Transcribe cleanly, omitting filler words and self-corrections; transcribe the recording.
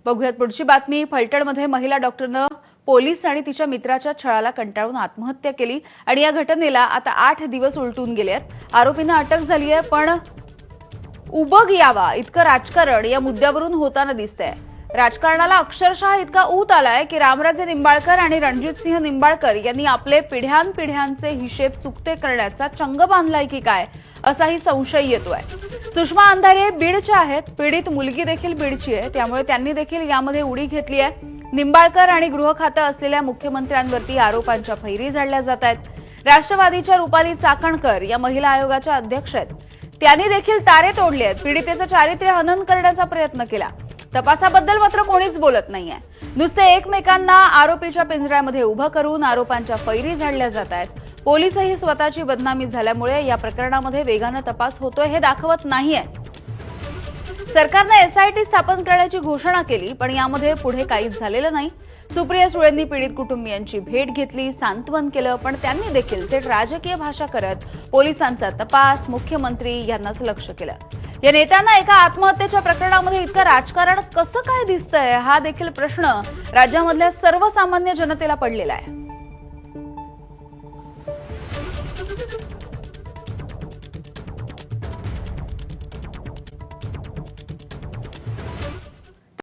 बघूयात पुढची बातमी। फलटणमध्ये महिला डॉक्टरनं पोलीस आणि तिच्या मित्राच्या छळाला कंटाळून आत्महत्या केली आणि या घटनेला आता 8 दिवस उलटून गेले आहेत। आरोपींना अटक झाली आहे, पण उबग यावा इतकं राजकारण या मुद्द्यावरून होताना दिसतंय। राजकारणाला अक्षरशः इतका ऊत आलाय की रामराजे निंबाळकर आणि रणजितसिंह निंबाळकर यांनी आपले पिढ्यानपिढ्यांचे हिशेब चुकते करण्याचा चंग बांधलाय की काय, असाही संशय येतोय। सुषमा अंधारे बीडच्या आहेत, पीडित मुलगी देखील बीडची आहे, त्यामुळे त्यांनी देखील यामध्ये उडी घेतली आहे। निंबाळकर आणि गृह खातं असलेल्या मुख्यमंत्र्यांवरती आरोपांच्या फैरी झाडल्या जात आहेत। राष्ट्रवादीच्या रुपाली चाकणकर या महिला आयोगाच्या अध्यक्ष आहेत, त्यांनी देखील तारे तोडले आहेत। पीडितेचं चारित्र्य हनन करण्याचा प्रयत्न केला। तपासाबद्दल मात्र कोणीच बोलत नाहीये। नुसते एकमेकांना आरोपीच्या पिंजऱ्यामध्ये उभं करून आरोपांच्या फैरी झाडल्या जात आहेत। पोलीसही स्वतःची बदनामी झाल्यामुळे या प्रकरणामध्ये वेगानं तपास होतोय हे दाखवत नाहीये। सरकारने एसआयटी स्थापन करण्याची घोषणा केली, पण यामध्ये पुढे काहीच झालेलं नाही। सुप्रिया सुळेंनी पीडित कुटुंबियांची भेट घेतली, सांत्वन केलं, पण त्यांनी देखील थेट राजकीय भाषा करत पोलिसांचा तपास, मुख्यमंत्री यांनाच लक्ष केलं। या नेत्यांना एका आत्महत्येच्या प्रकरणामध्ये इतकं राजकारण कसं काय दिसतंय, हा देखील प्रश्न राज्यामधल्या सर्वसामान्य जनतेला पडलेला आहे।